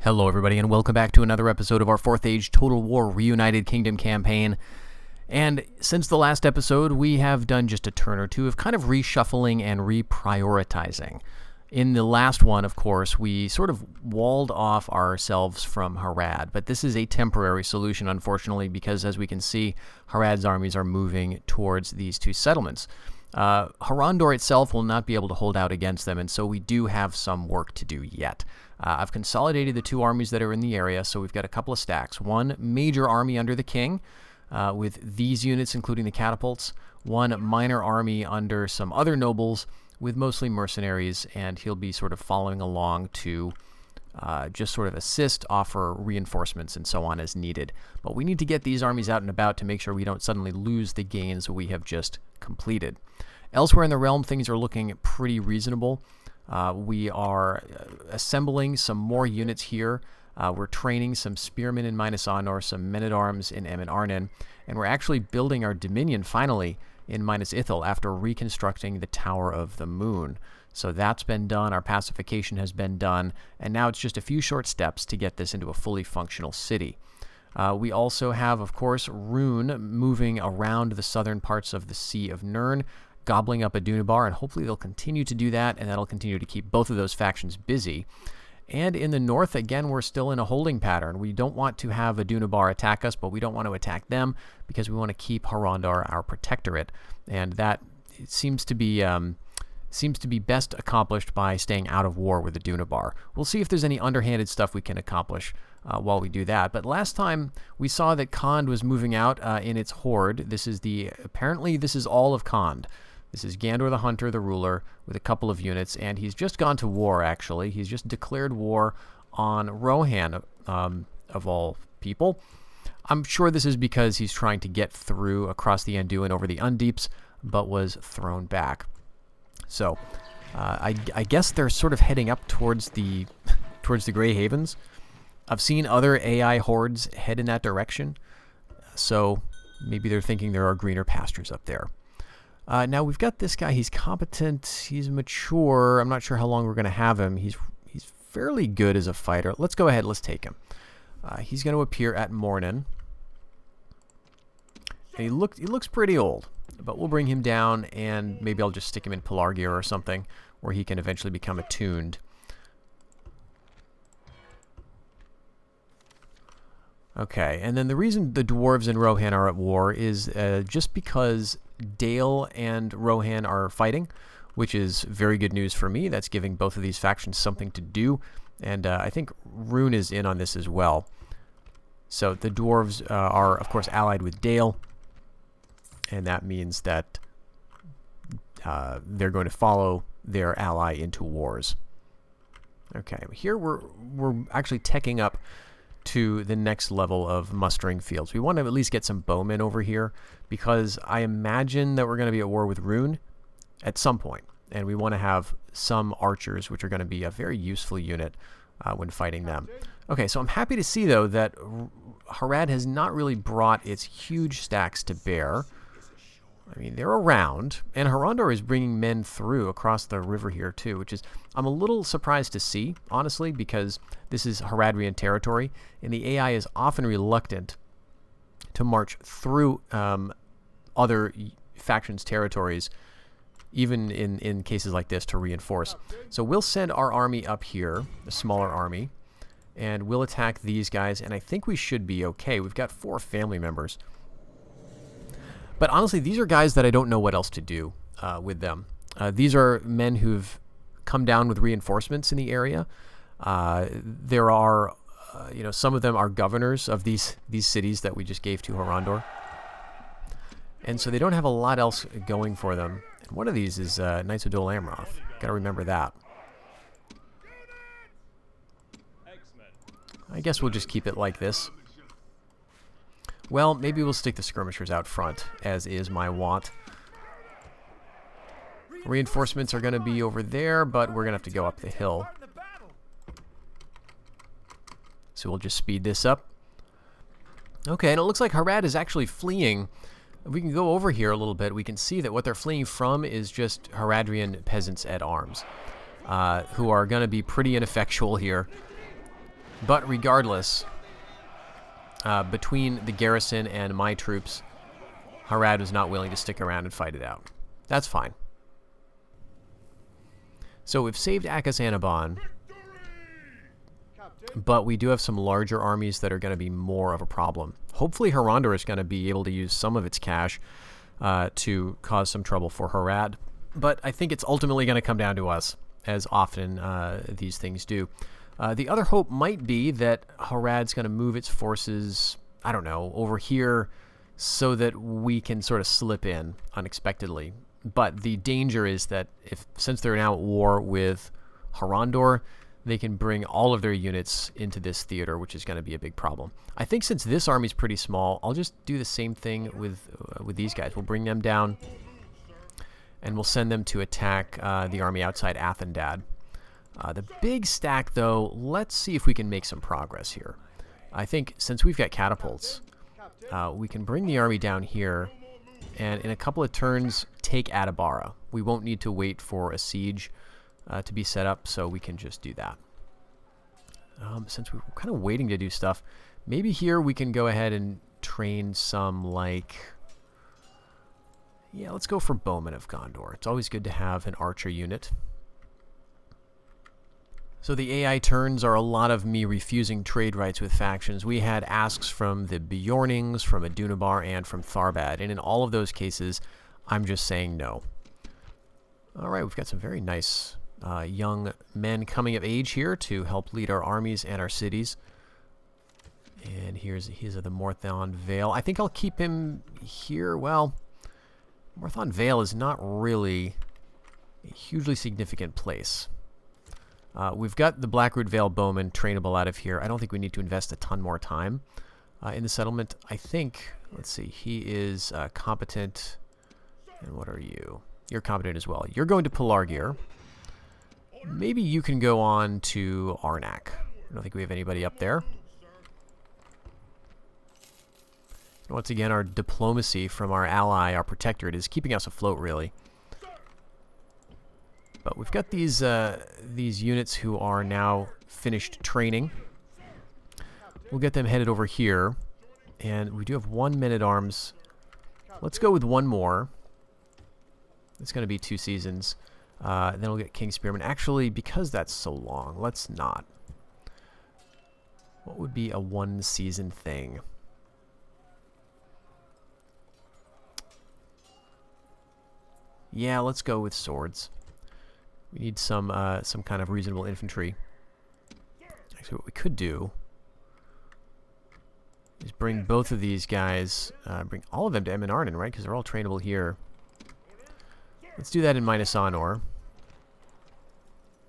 Hello everybody and welcome back to another episode of our 4th Age Total War Reunited Kingdom campaign. And since the last episode, we have done just a turn or two of kind of reshuffling and reprioritizing. In the last one, of course, we sort of walled off ourselves from Harad, but this is a temporary solution, unfortunately, because as we can see, Harad's armies are moving towards these two settlements. Harandor itself will not be able to hold out against them, and so we do have some work to do yet. I've consolidated the two armies that are in the area, so we've got a couple of stacks. One major army under the king, with these units including the catapults. One minor army under some other nobles, with mostly mercenaries, and he'll be sort of following along to just sort of assist, offer reinforcements, and so on as needed. But we need to get these armies out and about to make sure we don't suddenly lose the gains we have just completed. Elsewhere in the realm, things are looking pretty reasonable. We are assembling some more units here. We're training some spearmen in Minas Anor, some men-at-arms in Emin Arnin, and we're actually building our dominion finally in Minas Ithil after reconstructing the Tower of the Moon. So that's been done, our pacification has been done, and now it's just a few short steps to get this into a fully functional city. We also have, of course, Rune moving around the southern parts of the Sea of Nirn, gobbling up Adunabar, and hopefully they'll continue to do that, and that'll continue to keep both of those factions busy. And in the north, again, we're still in a holding pattern. We don't want to have Adunabar attack us, but we don't want to attack them because we want to keep Harandar our protectorate, and that seems to be best accomplished by staying out of war with Adunabar. We'll see if there's any underhanded stuff we can accomplish while we do that. But last time we saw that Khand was moving out in its horde. Apparently this is all of Khand. This is Gandor the Hunter, the ruler, with a couple of units, and he's just gone to war, actually. He's just declared war on Rohan, of all people. I'm sure this is because he's trying to get through across the Anduin over the Undeeps, but was thrown back. So, I guess they're sort of heading up towards the Grey Havens. I've seen other AI hordes head in that direction, so maybe they're thinking there are greener pastures up there. Now we've got this guy. He's competent. He's mature. I'm not sure how long we're going to have him. He's fairly good as a fighter. Let's go ahead. Let's take him. He's going to appear at Mornin. And he looks pretty old, but we'll bring him down, and maybe I'll just stick him in Pelargia or something, where he can eventually become attuned. Okay, and then the reason the dwarves and Rohan are at war is just because Dale and Rohan are fighting, which is very good news for me. That's giving both of these factions something to do, and I think Rune is in on this as well. So the dwarves are, of course, allied with Dale, and that means that they're going to follow their ally into wars. Okay, here we're actually teching up to the next level of mustering fields. We want to at least get some bowmen over here, because I imagine that we're going to be at war with Rune at some point, and we want to have some archers, which are going to be a very useful unit when fighting them. Okay, so I'm happy to see, though, that Harad has not really brought its huge stacks to bear. I mean, they're around, and Harandor is bringing men through across the river here, too, which is, I'm a little surprised to see, honestly, because this is Haradrian territory, and the AI is often reluctant to march through other factions' territories, even in cases like this, to reinforce. So we'll send our army up here, a smaller army, and we'll attack these guys, and I think we should be okay. We've got 4 family members. But honestly, these are guys that I don't know what else to do with them. These are men who've come down with reinforcements in the area. There are, some of them are governors of these cities that we just gave to Harandor. And so they don't have a lot else going for them. And one of these is Knights of Dol Amroth. Got to remember that. I guess we'll just keep it like this. Well, maybe we'll stick the skirmishers out front, as is my wont. Reinforcements are going to be over there, but we're going to have to go up the hill. So we'll just speed this up. Okay, and it looks like Harad is actually fleeing. If we can go over here a little bit, we can see that what they're fleeing from is just Haradrian peasants at arms, who are going to be pretty ineffectual here. But regardless, between the garrison and my troops, Harad was not willing to stick around and fight it out. That's fine. So we've saved Akasanaban, but we do have some larger armies that are going to be more of a problem. Hopefully Harandor is going to be able to use some of its cash to cause some trouble for Harad. But I think it's ultimately going to come down to us, as often these things do. The other hope might be that Harad's going to move its forces, I don't know, over here so that we can sort of slip in unexpectedly. But the danger is that since they're now at war with Harandor, they can bring all of their units into this theater, which is going to be a big problem. I think since this army's pretty small, I'll just do the same thing with these guys. We'll bring them down, and we'll send them to attack the army outside Athendad. The big stack, though, let's see if we can make some progress here. I think since we've got catapults, we can bring the army down here, and in a couple of turns, take Adabara. We won't need to wait for a siege to be set up, so we can just do that. Since we're kind of waiting to do stuff, maybe here we can go ahead and train some, like... Yeah, let's go for Bowmen of Gondor. It's always good to have an archer unit. So the AI turns are a lot of me refusing trade rights with factions. We had asks from the Bjornings, from Adunabar, and from Tharbad, and in all of those cases, I'm just saying no. Alright, we've got some very nice young men coming of age here to help lead our armies and our cities. And here's the Morthon Vale. I think I'll keep him here. Well, Morthon Vale is not really a hugely significant place. We've got the Blackroot Vale Bowman trainable out of here. I don't think we need to invest a ton more time in the settlement. I think, let's see, he is competent. And what are you? You're competent as well. You're going to Pelargir. Maybe you can go on to Arnak. I don't think we have anybody up there. Once again, our diplomacy from our ally, our protectorate, is keeping us afloat, really. But we've got these units who are now finished training. We'll get them headed over here. And we do have 1 men-at-arms. Let's go with one more. It's going to be 2 seasons. Then we'll get King Spearman. Actually, because that's so long, let's not. What would be a 1-season thing? Yeah, let's go with swords. We need some kind of reasonable infantry. Actually, what we could do is bring both of these guys, bring all of them to Eminarden, right? Because they're all trainable here. Let's do that in Minas Honor.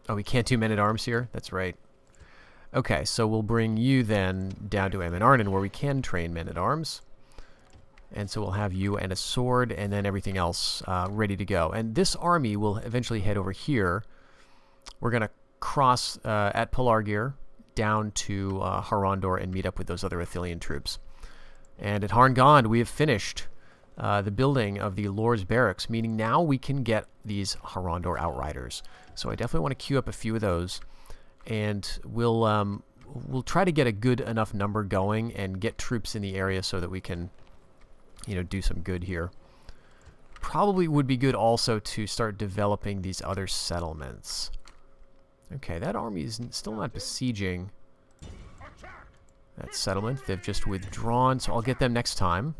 Oh, we can't do men-at-arms here? That's right. Okay, so we'll bring you then down to Eminarden, where we can train men-at-arms. And so we'll have you and a sword, and then everything else ready to go. And this army will eventually head over here. We're going to cross at Pelargir down to Harandor and meet up with those other Athelian troops. And at Harngond, we have finished the building of the Lord's Barracks, meaning now we can get these Harandor Outriders. So I definitely want to queue up a few of those, and we'll try to get a good enough number going and get troops in the area so that we can, you know, do some good here. Probably would be good also to start developing these other settlements. Okay, that army is still not besieging that settlement. They've just withdrawn, so I'll get them next time.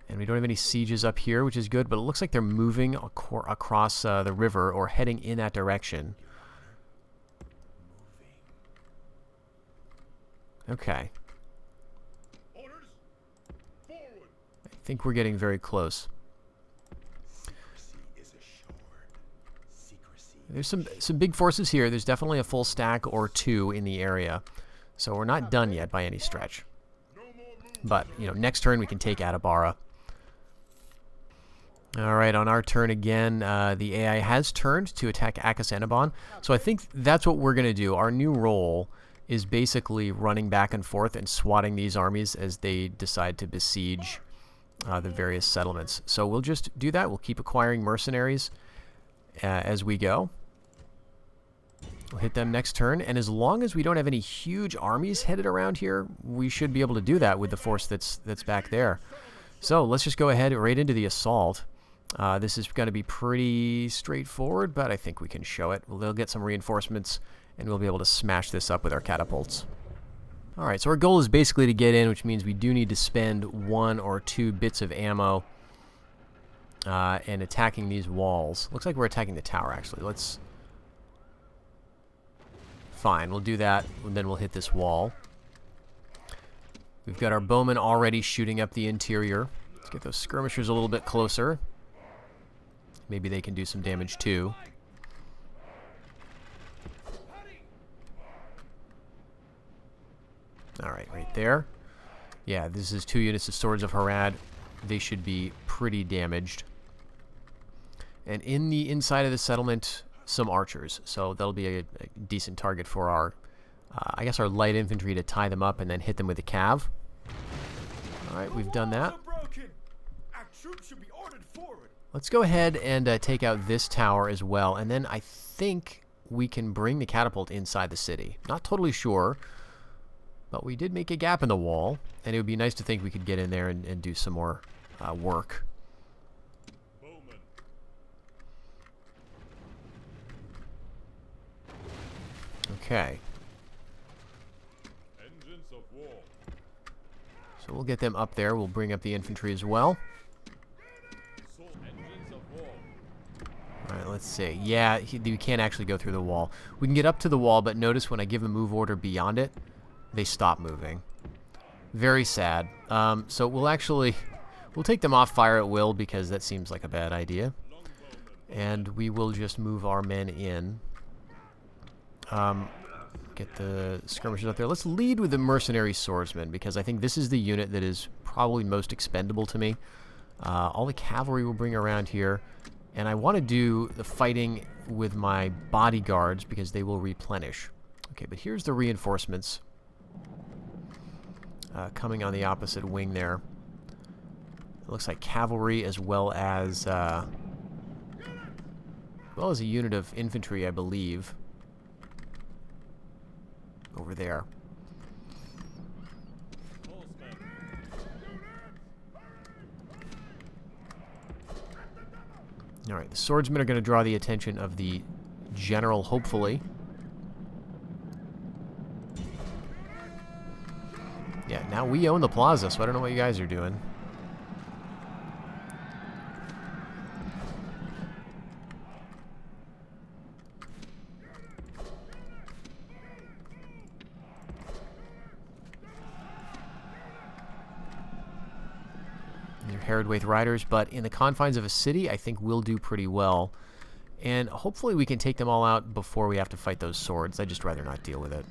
And we don't have any sieges up here, which is good, but it looks like they're moving across the river or heading in that direction. Okay. I think we're getting very close. There's some big forces here. There's definitely a full stack or 2 in the area. So we're not done yet by any stretch. But, you know, next turn we can take Adabara. Alright, on our turn again, the AI has turned to attack Akasanaban. So I think that's what we're going to do. Our new role is basically running back and forth and swatting these armies as they decide to besiege the various settlements. So we'll just do that. We'll keep acquiring mercenaries as we go. We'll hit them next turn, and as long as we don't have any huge armies headed around here, we should be able to do that with the force that's back there. So let's just go ahead right into the assault. This is going to be pretty straightforward, but I think we can show it. They'll get some reinforcements, and we'll be able to smash this up with our catapults. Alright, so our goal is basically to get in, which means we do need to spend 1 or 2 bits of ammo and attacking these walls. Looks like we're attacking the tower, actually. Let's... Fine, we'll do that, and then we'll hit this wall. We've got our bowmen already shooting up the interior. Let's get those skirmishers a little bit closer. Maybe they can do some damage too. Alright, right there. Yeah, this is 2 units of Swords of Harad. They should be pretty damaged. And in the inside of the settlement, some archers. So that'll be a decent target for our, I guess, our light infantry to tie them up and then hit them with a cav. Alright, we've done that. Let's go ahead and take out this tower as well. And then I think we can bring the catapult inside the city. Not totally sure. But we did make a gap in the wall, and it would be nice to think we could get in there and do some more work. Okay. So we'll get them up there. We'll bring up the infantry as well. Alright, let's see. Yeah, we can't actually go through the wall. We can get up to the wall, but notice when I give a move order beyond it, they stop moving. Very sad. So we'll take them off fire at will because that seems like a bad idea. And we will just move our men in. Get the skirmishers up there. Let's lead with the mercenary swordsmen because I think this is the unit that is probably most expendable to me. All the cavalry will bring around here. And I want to do the fighting with my bodyguards because they will replenish. Okay, but here's the reinforcements. Coming on the opposite wing there. It looks like cavalry as well as a unit of infantry, I believe. Over there. Alright, the swordsmen are going to draw the attention of the general, hopefully. Yeah, now we own the plaza, so I don't know what you guys are doing. Your Herodwaith riders, but in the confines of a city, I think we'll do pretty well. And hopefully we can take them all out before we have to fight those swords. I'd just rather not deal with it.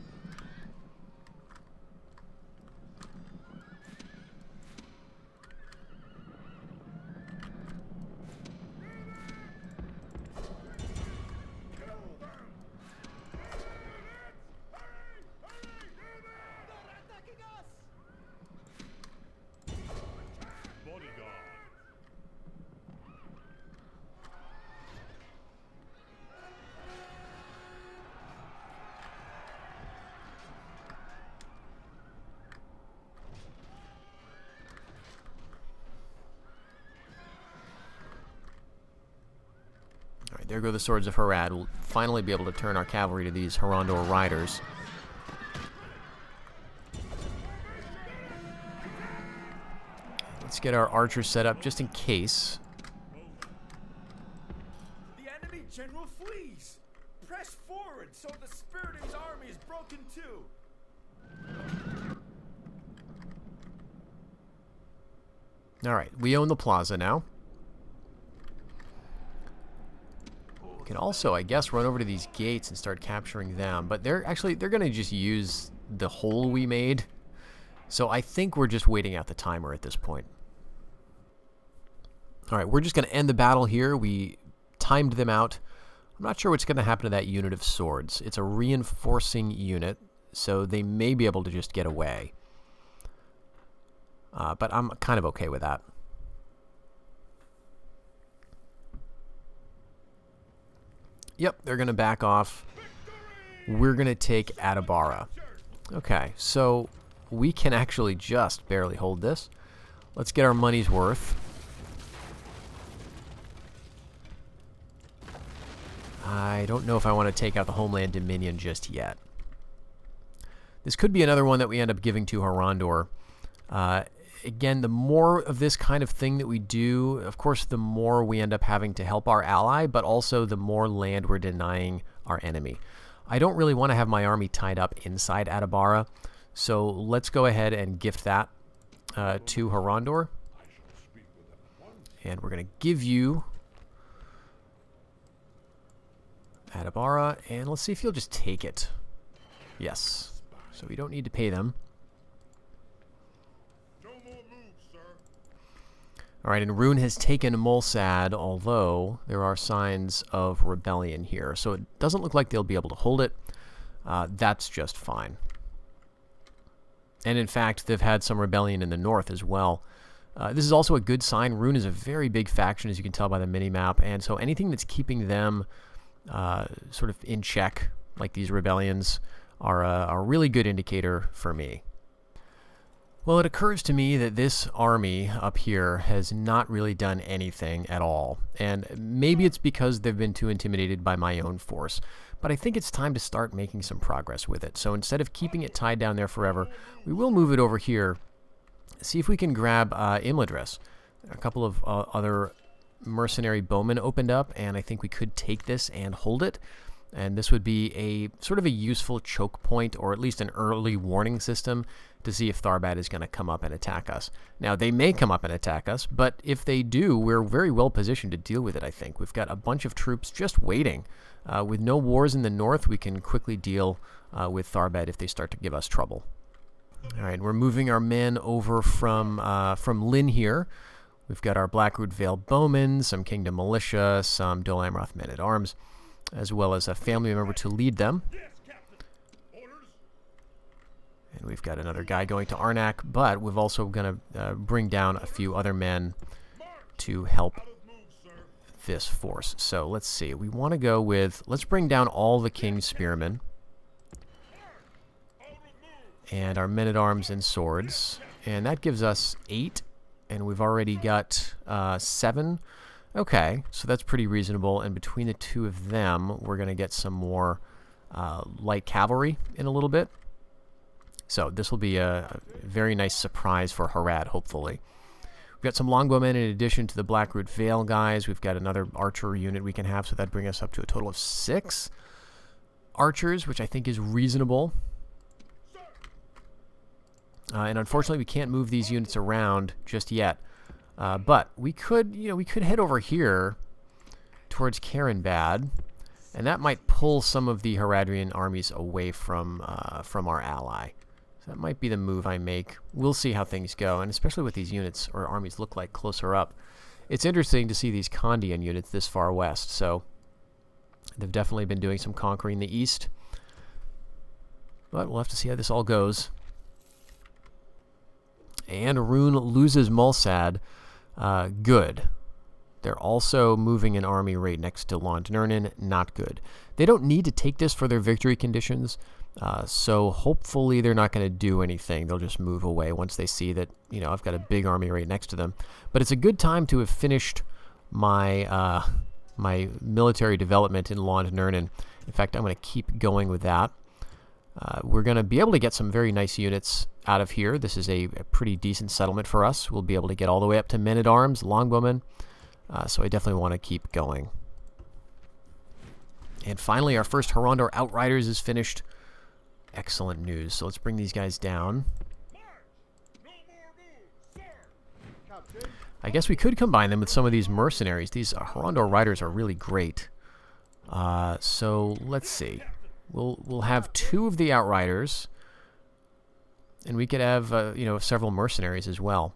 There go the Swords of Harad. We'll finally be able to turn our cavalry to these Harondor riders. Let's get our archers set up just in case. The enemy general flees. Press forward so the spirit of his army is broken too. Alright, we own the plaza now. We can also, I guess, run over to these gates and start capturing them. But they're going to just use the hole we made. So I think we're just waiting out the timer at this point. Alright, we're just going to end the battle here. We timed them out. I'm not sure what's going to happen to that unit of swords. It's a reinforcing unit, so they may be able to just get away. But I'm kind of okay with that. Yep, they're going to back off. we're going to take Atabara. Okay, so we can actually just barely hold this. Let's get our money's worth. I don't know if I want to take out the Homeland Dominion just yet. This could be another one that we end up giving to Harondor. Again, the more of this kind of thing that we do, of course, the more we end up having to help our ally, but also the more land we're denying our enemy. I don't really want to have my army tied up inside Atabara, so let's go ahead and gift that to Harondor. And we're going to give you Atabara, and let's see if you'll just take it. Yes. So we don't need to pay them. Alright, and Rune has taken Mulsad, although there are signs of rebellion here. So it doesn't look like they'll be able to hold it. That's just fine. And in fact, they've had some rebellion in the north as well. This is also a good sign. Rune is a very big faction, as you can tell by the minimap, and so anything that's keeping them sort of in check, like these rebellions, are a really good indicator for me. Well, it occurs to me that this army up here has not really done anything at all, and maybe it's because they've been too intimidated by my own force, but I think it's time to start making some progress with it. So instead of keeping it tied down there forever, we will move it over here, see if we can grab Imladris. A couple of other mercenary bowmen opened up, and I think we could take this and hold it. And this would be a sort of a useful choke point, or at least an early warning system to see if Tharbad is going to come up and attack us. Now, they may come up and attack us, but if they do, we're very well positioned to deal with it, I think. We've got a bunch of troops just waiting. With no wars in the north, we can quickly deal with Tharbad if they start to give us trouble. All right, we're moving our men over from Lynn here. We've got our Blackroot Vale bowmen, some Kingdom militia, some Dol Amroth men-at-arms, as well as a family member to lead them. And we've got another guy going to Arnak, but we've also going to bring down a few other men to help this force. So let's see. We want to go with, let's bring down all the King's spearmen and our men-at-arms and swords. And that gives us 8, and we've already got 7. Okay, so that's pretty reasonable, and between the two of them, we're going to get some more light cavalry in a little bit. So this will be a very nice surprise for Harad, hopefully. We've got some longbowmen in addition to the Blackroot Vale guys. We've got another archer unit we can have, so that brings us up to a total of 6 archers, which I think is reasonable. And unfortunately, we can't move these units around just yet. But we could head over here towards Carenbad, and that might pull some of the Haradrian armies away from our ally. So that might be the move I make. We'll see how things go, and especially what these units or armies look like closer up. It's interesting to see these Khandian units this far west, so they've definitely been doing some conquering the east. But we'll have to see how this all goes. And Rune loses Mulsad. Good. They're also moving an army right next to Londnernin. Not good. They don't need to take this for their victory conditions, so hopefully they're not going to do anything. They'll just move away once they see that, I've got a big army right next to them. But it's a good time to have finished my my military development in Londnernin. In fact, I'm going to keep going with that. We're going to be able to get some very nice units out of here. This is a pretty decent settlement for us. We'll be able to get all the way up to men-at-arms, longbowmen. So I definitely want to keep going. And finally, our first Harondor Outriders is finished. Excellent news. So let's bring these guys down. I guess we could combine them with some of these mercenaries. These Harondor Riders are really great. So let's see. We'll have 2 of the Outriders, and we could have several mercenaries as well.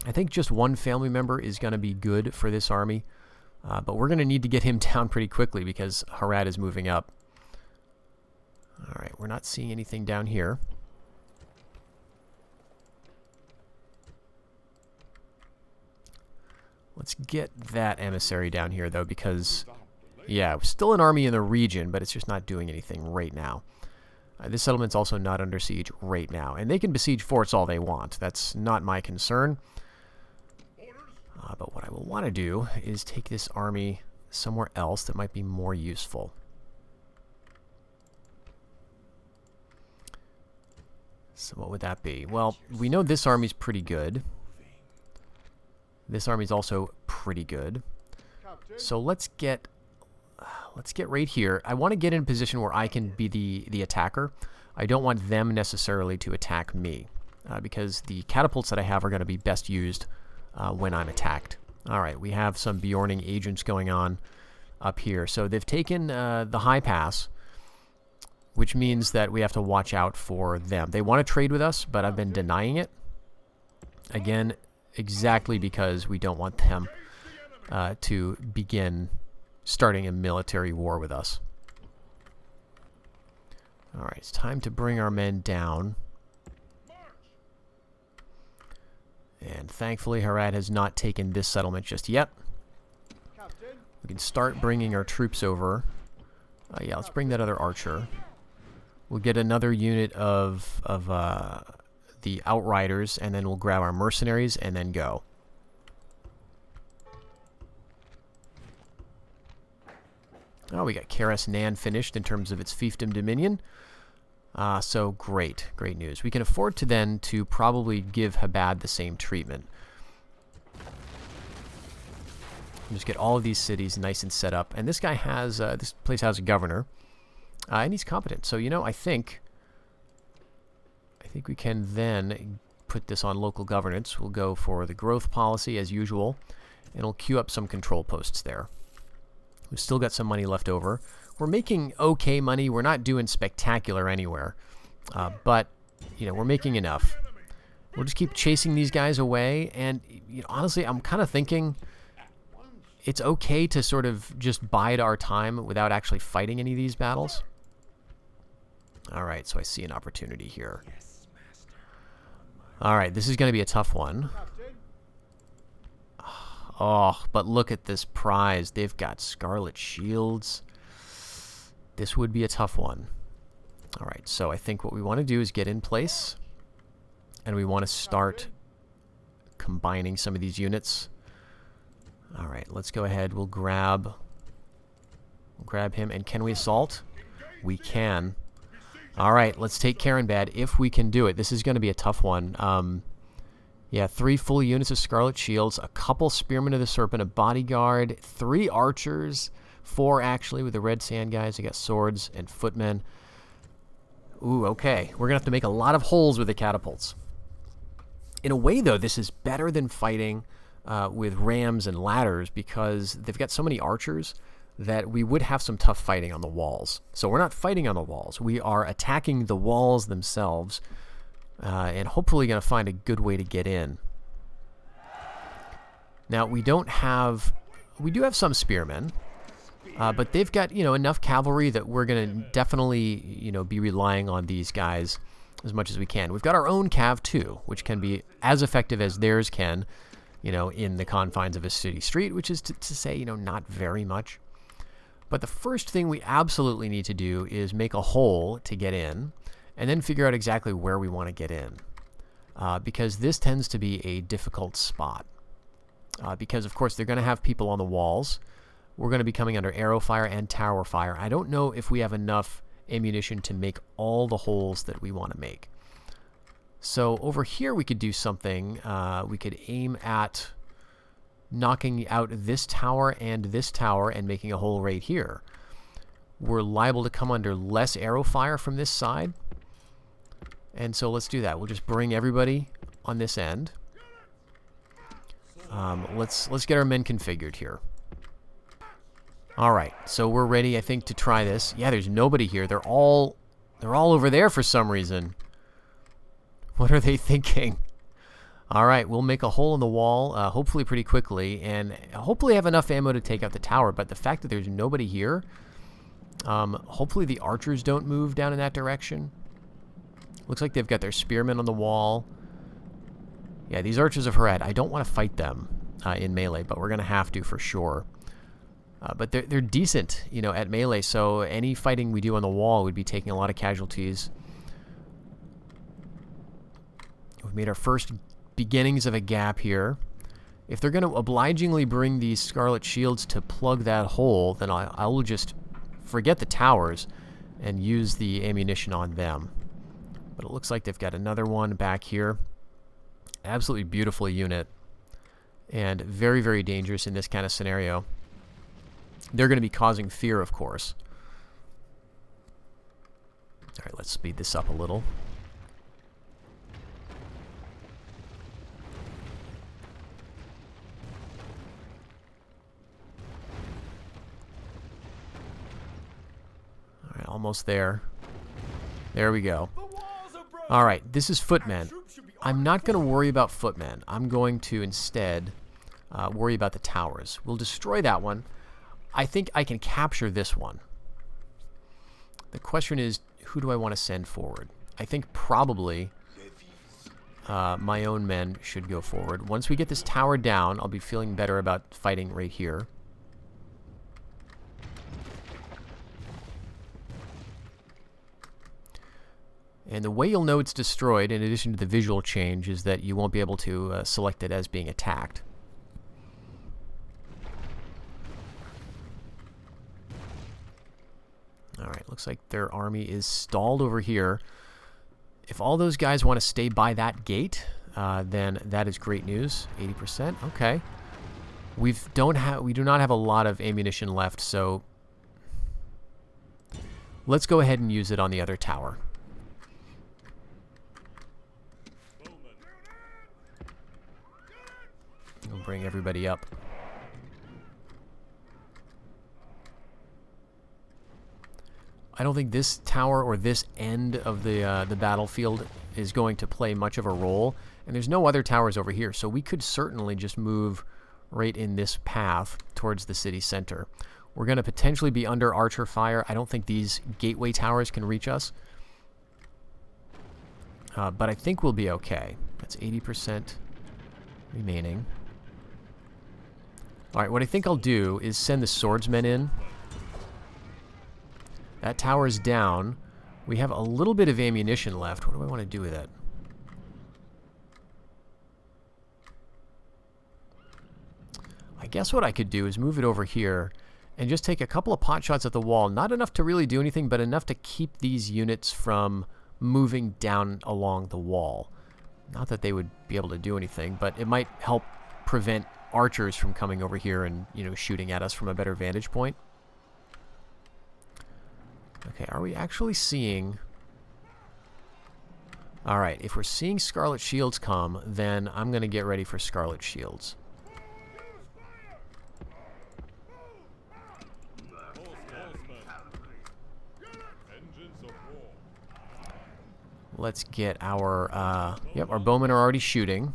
I think just 1 family member is going to be good for this army, but we're going to need to get him down pretty quickly because Harad is moving up. All right, we're not seeing anything down here. Let's get that emissary down here, though, because Yeah, still an army in the region, but it's just not doing anything right now. This settlement's also not under siege right now. And they can besiege forts all they want. That's not my concern. But what I will want to do is take this army somewhere else that might be more useful. So what would that be? Well, we know this army's pretty good. This army's also pretty good. So let's get right here. I want to get in a position where I can be the attacker. I don't want them necessarily to attack me, because the catapults that I have are going to be best used when I'm attacked. All right, we have some Bjorning agents going on up here. So they've taken the high pass, which means that we have to watch out for them. They want to trade with us, but I've been denying it. Again, exactly because we don't want them to begin starting a military war with us. All right, it's time to bring our men down. And thankfully, Harad has not taken this settlement just yet. We can start bringing our troops over. Yeah, let's bring that other archer. We'll get another unit of the Outriders, and then we'll grab our mercenaries and then go. Oh, we got Karas Nan finished in terms of its fiefdom dominion. So great news. We can afford to then to probably give Habad the same treatment. Just get all of these cities nice and set up. And this guy has, this place has a governor. And he's competent. So, you know, I think we can then put this on local governance. We'll go for the growth policy as usual. And we'll queue up some control posts there. We've still got some money left over. We're making okay money. We're not doing spectacular anywhere. But, you know, we're making enough. We'll just keep chasing these guys away. And, you know, honestly, I'm kind of thinking it's okay to sort of just bide our time without actually fighting any of these battles. All right, so I see an opportunity here. All right, this is going to be a tough one. Oh, but look at this prize. They've got scarlet shields. This would be a tough one. All right, so I think what we want to do is get in place. And we want to start combining some of these units. All right, let's go ahead. We'll grab him. And can we assault? We can. All right, let's take Karenbad if we can do it. This is going to be a tough one. Yeah, 3 full units of Scarlet Shields, a couple Spearmen of the Serpent, a bodyguard, 3 archers, 4 actually with the Red Sand guys. They got swords and footmen. Ooh, okay. We're going to have to make a lot of holes with the catapults. In a way, though, this is better than fighting with rams and ladders because they've got so many archers that we would have some tough fighting on the walls. So we're not fighting on the walls. We are attacking the walls themselves. And hopefully going to find a good way to get in. Now, we do have spearmen, but they've got, you know, enough cavalry that we're going to definitely, you know, be relying on these guys as much as we can. We've got our own cav too, which can be as effective as theirs can, you know, in the confines of a city street, which is to say, you know, not very much. But the first thing we absolutely need to do is make a hole to get in. And then figure out exactly where we want to get in. Because this tends to be a difficult spot. Because, of course, they're going to have people on the walls. We're going to be coming under arrow fire and tower fire. I don't know if we have enough ammunition to make all the holes that we want to make. So over here we could do something. We could aim at knocking out this tower and making a hole right here. We're liable to come under less arrow fire from this side. And so let's do that. We'll just bring everybody on this end. Let's get our men configured here. All right, so we're ready, I think, to try this. Yeah, there's nobody here. They're all over there for some reason. What are they thinking? All right, we'll make a hole in the wall, hopefully pretty quickly, and hopefully have enough ammo to take out the tower. But the fact that there's nobody here, hopefully the archers don't move down in that direction. Looks like they've got their spearmen on the wall. Yeah, these archers of Harad, I don't want to fight them in melee, but we're going to have to for sure. But they're decent, you know, at melee, so any fighting we do on the wall would be taking a lot of casualties. We've made our first beginnings of a gap here. If they're going to obligingly bring these Scarlet Shields to plug that hole, then I will just forget the towers and use the ammunition on them. But it looks like they've got another one back here. Absolutely beautiful unit. And very, very dangerous in this kind of scenario. They're going to be causing fear, of course. Alright, let's speed this up a little. Alright, almost there. There we go. Alright, this is footmen. I'm not going to worry about footmen. I'm going to instead worry about the towers. We'll destroy that one. I think I can capture this one. The question is, who do I want to send forward? I think probably my own men should go forward. Once we get this tower down, I'll be feeling better about fighting right here. And the way you'll know it's destroyed, in addition to the visual change, is that you won't be able to select it as being attacked. Alright, looks like their army is stalled over here. If all those guys want to stay by that gate, then that is great news. 80%, okay. We do not have a lot of ammunition left, so let's go ahead and use it on the other tower. We'll bring everybody up. I don't think this tower or this end of the battlefield is going to play much of a role, and there's no other towers over here, so we could certainly just move right in this path towards the city center. We're going to potentially be under archer fire. I don't think these gateway towers can reach us, but I think we'll be okay. That's 80% remaining. Alright, what I think I'll do is send the swordsmen in. That tower is down. We have a little bit of ammunition left. What do I want to do with it? I guess what I could do is move it over here and just take a couple of pot shots at the wall. Not enough to really do anything, but enough to keep these units from moving down along the wall. Not that they would be able to do anything, but it might help prevent archers from coming over here and, you know, shooting at us from a better vantage point. Okay, are we actually seeing... Alright, if we're seeing Scarlet Shields come, then I'm going to get ready for Scarlet Shields. Let's get our... yep, our bowmen are already shooting.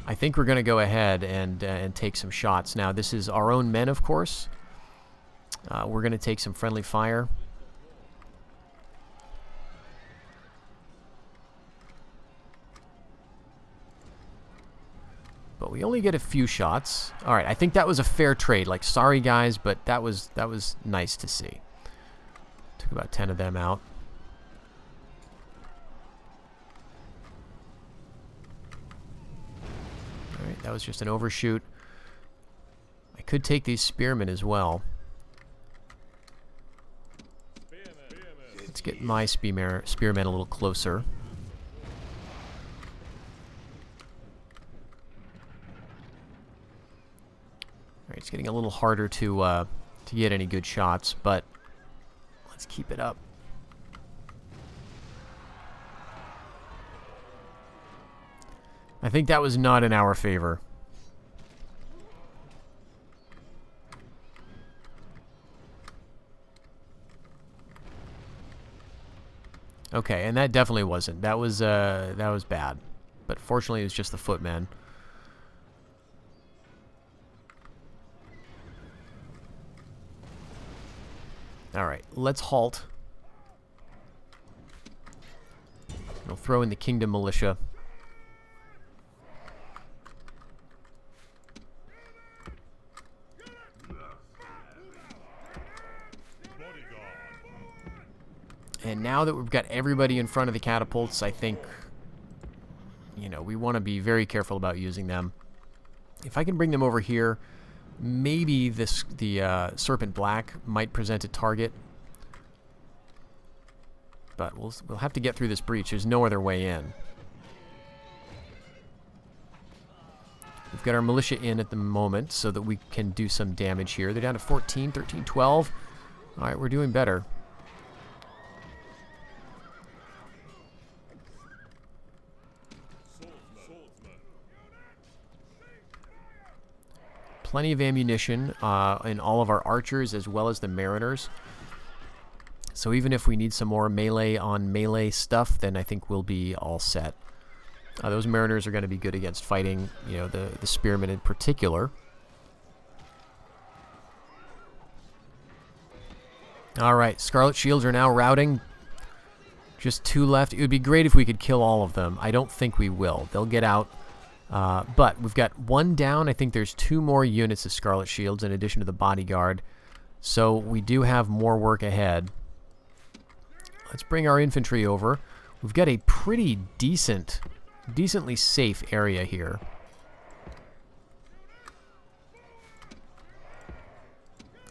I think we're going to go ahead and take some shots. Now, this is our own men, of course. We're going to take some friendly fire. But we only get a few shots. All right, I think that was a fair trade. Like, sorry guys, but that was nice to see. Took about 10 of them out. All right, that was just an overshoot. I could take these spearmen as well. Let's get my spearmen a little closer. Alright, it's getting a little harder to get any good shots, but let's keep it up. I think that was not in our favor. Okay, and that definitely wasn't. That was bad. But fortunately, it was just the footmen. All right, let's halt. We'll throw in the Kingdom Militia. And now that we've got everybody in front of the catapults, I think, you know, we want to be very careful about using them. If I can bring them over here, maybe the Serpent Black might present a target. But we'll have to get through this breach. There's no other way in. We've got our militia in at the moment so that we can do some damage here. They're down to 14, 13, 12. All right, we're doing better. Plenty of ammunition in all of our archers as well as the mariners. So even if we need some more melee on melee stuff, then I think we'll be all set. Those mariners are going to be good against fighting, you know, the spearmen in particular. All right, Scarlet Shields are now routing. Just 2 left. It would be great if we could kill all of them. I don't think we will. They'll get out. But we've got 1 down. I think there's 2 more units of Scarlet Shields in addition to the bodyguard. So we do have more work ahead. Let's bring our infantry over. We've got a pretty decently safe area here.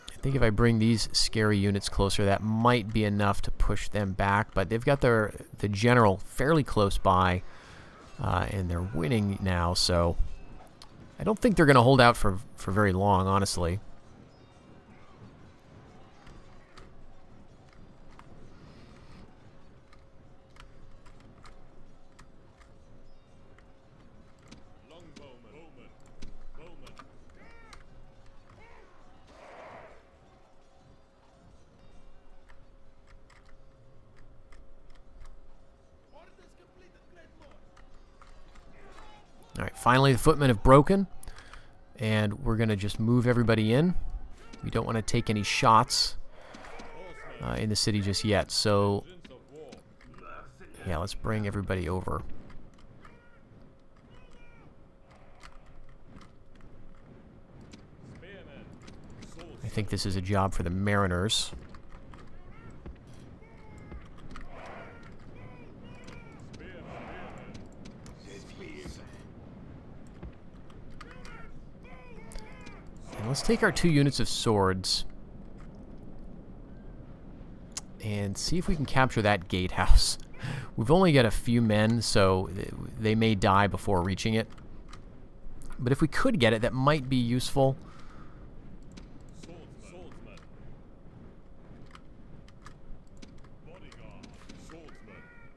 I think if I bring these scary units closer, that might be enough to push them back. But they've got the general fairly close by, and they're winning now. So I don't think they're going to hold out for very long, honestly. All right, finally the footmen have broken, and we're going to just move everybody in. We don't want to take any shots in the city just yet, so yeah, let's bring everybody over. I think this is a job for the mariners. Let's take our 2 units of swords and see if we can capture that gatehouse. We've only got a few men, so they may die before reaching it. But if we could get it, that might be useful.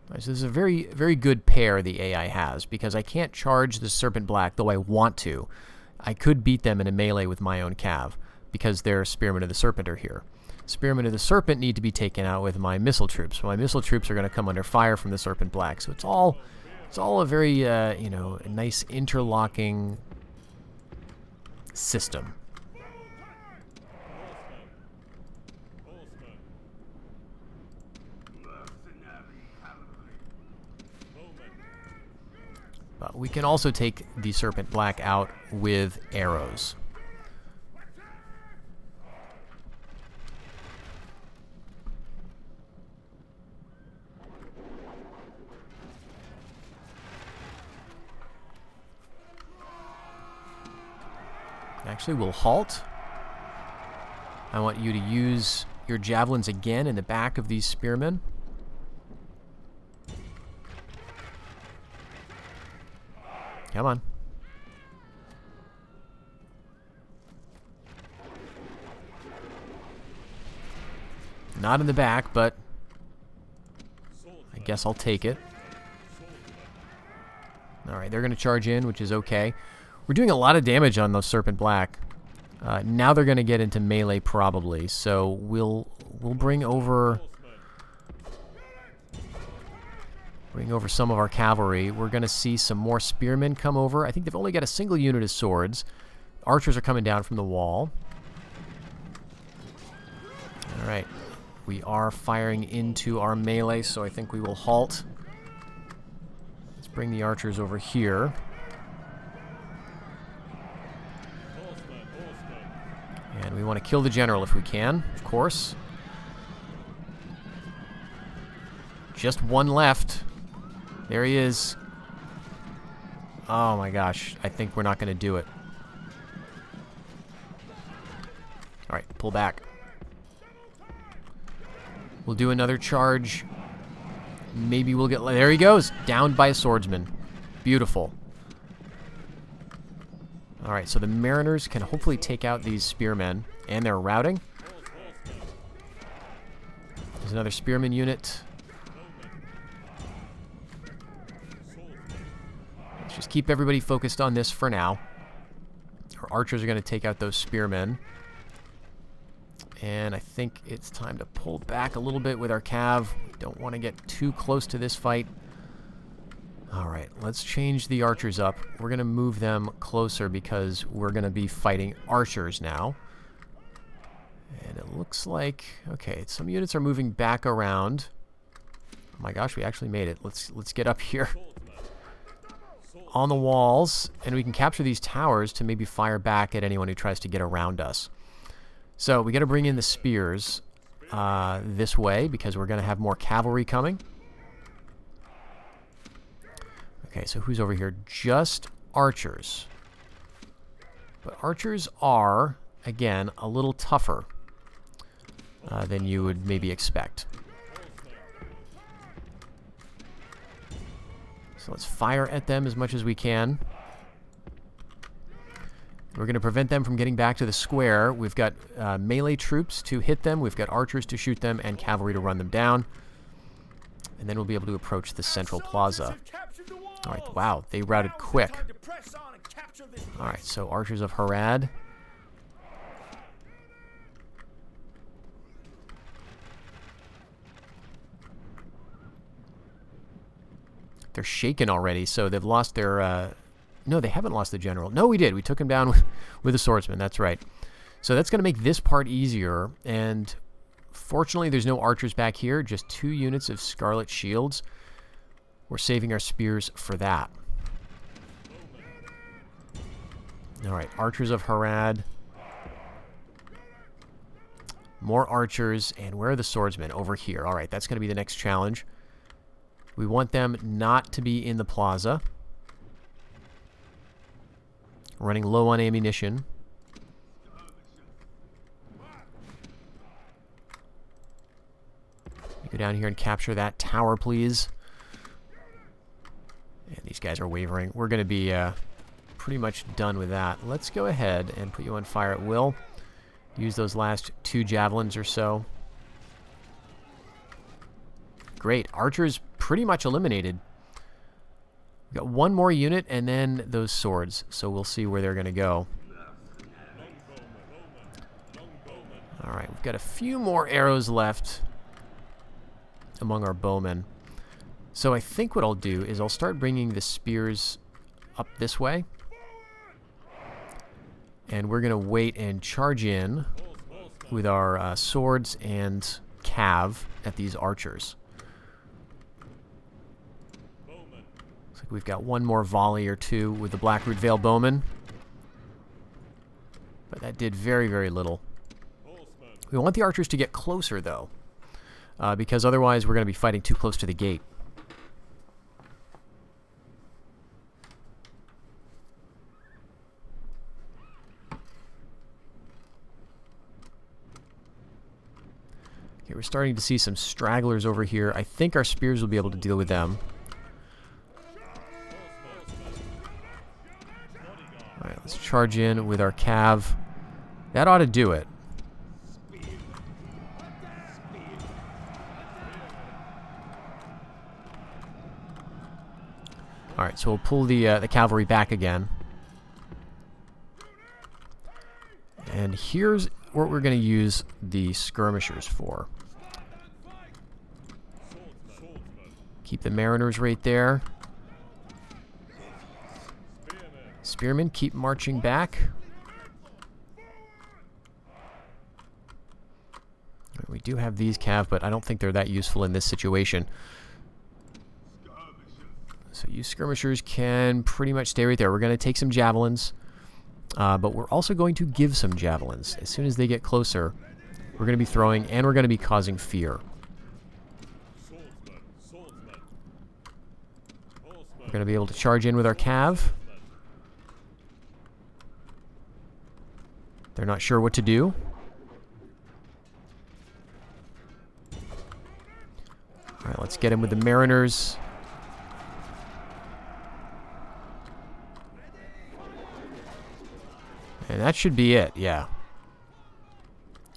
So this is a very, very good pair the AI has, because I can't charge the Serpent Black, though I want to. I could beat them in a melee with my own cav, because their Spearmen of the Serpent are here. Spearmen of the Serpent need to be taken out with my missile troops. My missile troops are going to come under fire from the Serpent Black. So it's all a very, you know, a nice interlocking system. But we can also take the Serpent Black out with arrows. Actually, we'll halt. I want you to use your javelins again in the back of these spearmen. Come on. Not in the back, but I guess I'll take it. Alright, they're going to charge in, which is okay. We're doing a lot of damage on those Serpent Black. Now they're going to get into melee probably, so we'll bring over some of our cavalry. We're going to see some more spearmen come over. I think they've only got a single unit of swords. Archers are coming down from the wall. All right. We are firing into our melee, so I think we will halt. Let's bring the archers over here. And we want to kill the general if we can, of course. Just one left. There he is. Oh my gosh. I think we're not going to do it. Alright, pull back. We'll do another charge. Maybe we'll get... There he goes. Downed by a swordsman. Beautiful. Alright, so the Mariners can hopefully take out these spearmen. And they're routing. There's another spearman unit. Let's just keep everybody focused on this for now. Our archers are going to take out those spearmen. And I think it's time to pull back a little bit with our cav. We don't want to get too close to this fight. Alright, let's change the archers up. We're going to move them closer because we're going to be fighting archers now. And it looks like... Okay, some units are moving back around. Oh my gosh, we actually made it. Let's get up here. On the walls. And we can capture these towers to maybe fire back at anyone who tries to get around us. So we got to bring in the spears this way because we're going to have more cavalry coming. Okay, so who's over here? Just archers. But archers are, again, a little tougher than you would maybe expect. So let's fire at them as much as we can. We're going to prevent them from getting back to the square. We've got melee troops to hit them. We've got archers to shoot them and cavalry to run them down. And then we'll be able to approach the central plaza. Alright, wow, they routed quick. Alright, so archers of Harad. They're shaken already, so they've lost their... No, they haven't lost the general. No, we did. We took him down with a swordsman. That's right. So that's going to make this part easier. And fortunately, there's no archers back here. Just 2 units of scarlet shields. We're saving our spears for that. All right, archers of Harad. More archers. And where are the swordsmen? Over here. All right, that's going to be the next challenge. We want them not to be in the plaza. Running low on ammunition. Go down here and capture that tower, please. And these guys are wavering. We're going to be pretty much done with that. Let's go ahead and put you on fire at will. Use those last 2 javelins or so. Great. Archers pretty much eliminated. We've got 1 more unit and then those swords. So we'll see where they're going to go. Alright, we've got a few more arrows left among our bowmen. So I think what I'll do is I'll start bringing the spears up this way. And we're going to wait and charge in with our swords and cav at these archers. Looks like we've got 1 more volley or 2 with the Blackroot Vale bowmen. But that did very, very little. We want the archers to get closer, though. Because otherwise we're going to be fighting too close to the gate. Okay, we're starting to see some stragglers over here. I think our spears will be able to deal with them. Alright, let's charge in with our cav. That ought to do it. Alright, so we'll pull the cavalry back again. And here's what we're going to use the skirmishers for. Keep the mariners right there. Spearmen, keep marching back. We do have these cav, but I don't think they're that useful in this situation. So you skirmishers can pretty much stay right there. We're going to take some javelins, but we're also going to give some javelins. As soon as they get closer, we're going to be throwing, and we're going to be causing fear. going to be able to charge in with our cav. They're not sure what to do. All right, let's get him with the Mariners. And that should be it, yeah.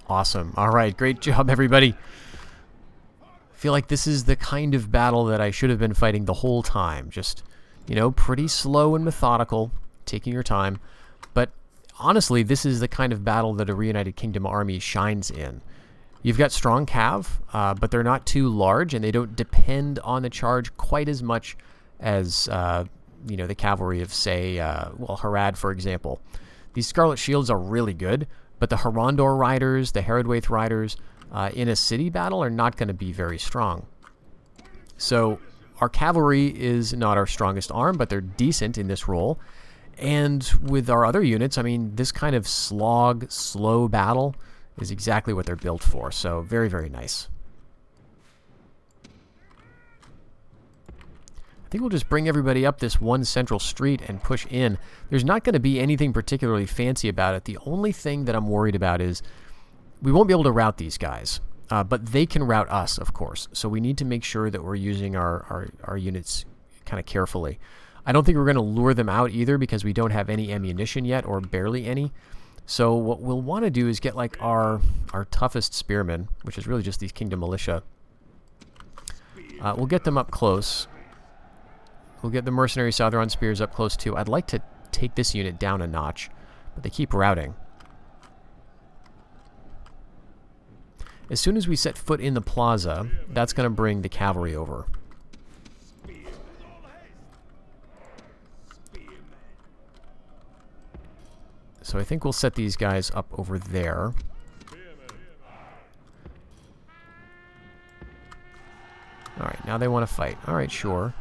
Awesome. All right, great job, everybody. I feel like this is the kind of battle that I should have been fighting the whole time. Just, you know, pretty slow and methodical, taking your time. But honestly, this is the kind of battle that a Reunited Kingdom army shines in. You've got strong cav, but they're not too large, and they don't depend on the charge quite as much as, you know, the cavalry of, say, well, Harad, for example. These Scarlet Shields are really good, but the Harondor riders, the Herodwaith riders, in a city battle are not going to be very strong. So our cavalry is not our strongest arm, but they're decent in this role. And with our other units, I mean, this kind of slog, slow battle is exactly what they're built for. So very, very nice. I think we'll just bring everybody up this one central street and push in. There's not going to be anything particularly fancy about it. The only thing that I'm worried about is we won't be able to rout these guys, but they can rout us, of course. So we need to make sure that we're using our units kind of carefully. I don't think we're going to lure them out either because we don't have any ammunition yet, or barely any. So what we'll want to do is get like our toughest spearmen, which is really just these Kingdom Militia. We'll get them up close. We'll get the Mercenary Southron Spears up close too. I'd like to take this unit down a notch, but they keep routing. As soon as we set foot in the plaza, that's going to bring the cavalry over. So I think we'll set these guys up over there. Alright, now they want to fight. Alright, sure.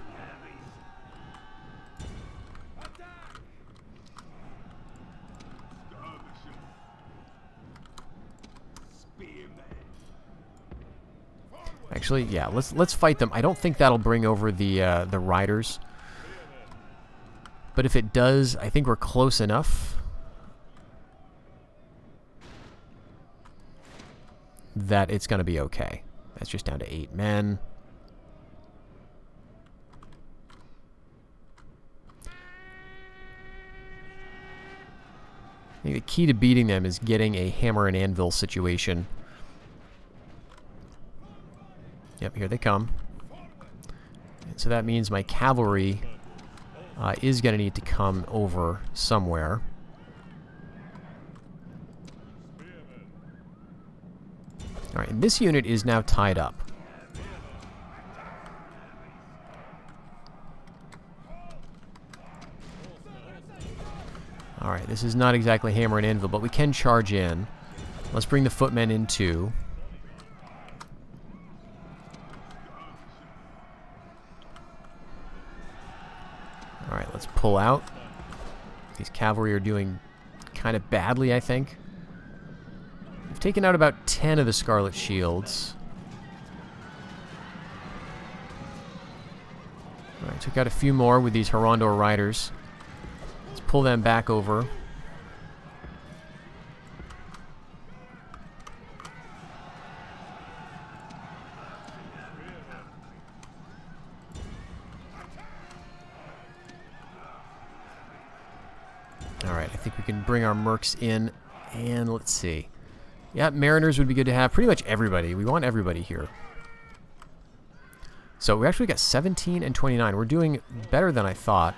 Actually, yeah, let's fight them. I don't think that'll bring over the riders. But if it does, I think we're close enough that it's going to be okay. That's just down to 8 men. I think the key to beating them is getting a hammer and anvil situation. Yep, here they come. And so that means my cavalry is going to need to come over somewhere. Alright, and this unit is now tied up. Alright, this is not exactly hammer and anvil, but we can charge in. Let's bring the footmen in too. Alright, let's pull out. These cavalry are doing kind of badly, I think. We've taken out about 10 of the Scarlet Shields. Alright, took out a few more with these Harondor Riders. Let's pull them back over. Alright, I think we can bring our mercs in, and let's see. Yeah, Mariners would be good to have. Pretty much everybody. We want everybody here. So we actually got 17 and 29. We're doing better than I thought.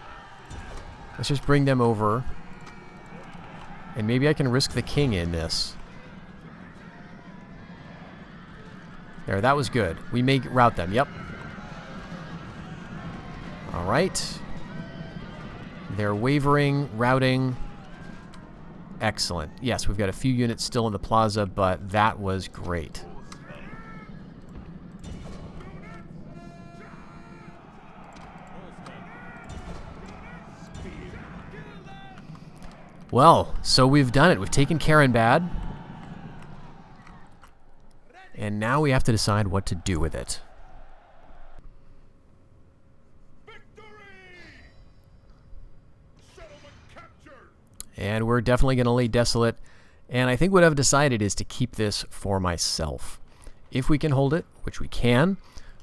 Let's just bring them over. And maybe I can risk the king in this. There, that was good. We may rout them. Yep. Alright. They're wavering, routing. Excellent. Yes, we've got a few units still in the plaza, but that was great. Well, so we've done it. We've taken Carenbad. And now we have to decide what to do with it. And we're definitely going to lay desolate. And I think what I've decided is to keep this for myself. If we can hold it, which we can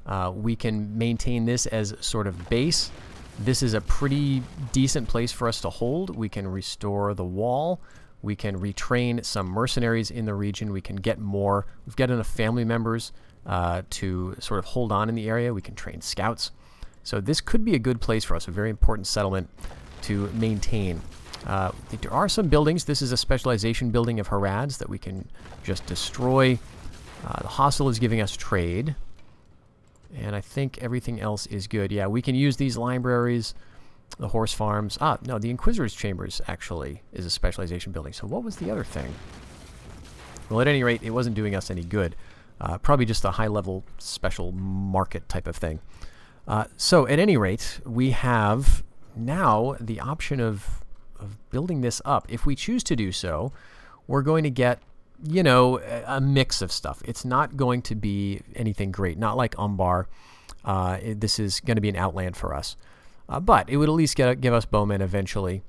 maintain this as sort of base. This is a pretty decent place for us to hold. We can restore the wall. We can retrain some mercenaries in the region. We can get more. We've got enough family members to sort of hold on in the area. We can train scouts. So this could be a good place for us, a very important settlement to maintain. There are some buildings. This is a specialization building of Harad's that we can just destroy. The hostel is giving us trade. And I think everything else is good. Yeah, we can use these libraries, the horse farms. No, the Inquisitor's Chambers actually is a specialization building. So what was the other thing? Well, at any rate, it wasn't doing us any good. Probably just a high-level special market type of thing. So at any rate, we have now the option of building this up. If we choose to do so, we're going to get, you know, a mix of stuff. It's not going to be anything great, not like Umbar. This is going to be an outland for us. But it would at least give us bowmen eventually.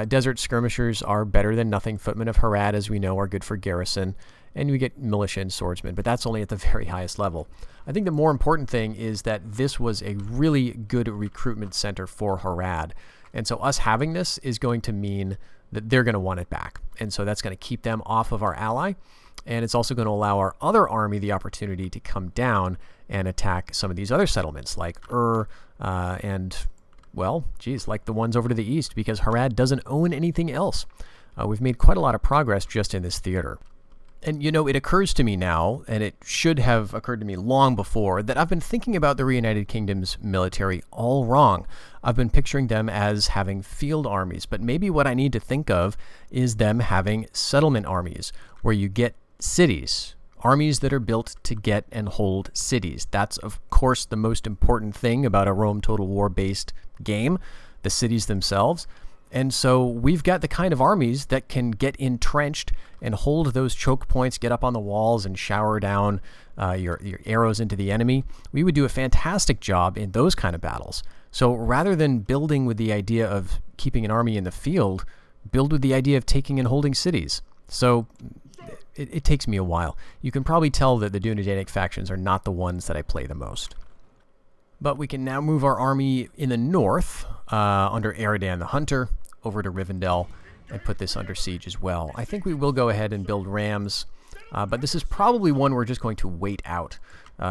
Desert skirmishers are better than nothing. Footmen of Harad, as we know, are good for garrison. And we get militia and swordsmen, but that's only at the very highest level. I think the more important thing is that this was a really good recruitment center for Harad. And so us having this is going to mean that they're going to want it back. And so that's going to keep them off of our ally. And it's also going to allow our other army the opportunity to come down and attack some of these other settlements like and, well, geez, like the ones over to the east, because Harad doesn't own anything else. We've made quite a lot of progress just in this theater. And, you know, it occurs to me now, and it should have occurred to me long before, that I've been thinking about the Reunited Kingdom's military all wrong. I've been picturing them as having field armies, but maybe what I need to think of is them having settlement armies, where you get cities, armies that are built to get and hold cities. That's, of course, the most important thing about a Rome Total War-based game, the cities themselves. And so we've got the kind of armies that can get entrenched and hold those choke points, get up on the walls and shower down your arrows into the enemy. We would do a fantastic job in those kind of battles. So rather than building with the idea of keeping an army in the field, build with the idea of taking and holding cities. So it takes me a while. You can probably tell that the Dunedainic factions are not the ones that I play the most. But we can now move our army in the north under Eridan the Hunter over to Rivendell and put this under siege as well. I think we will go ahead and build rams, but this is probably one we're just going to wait out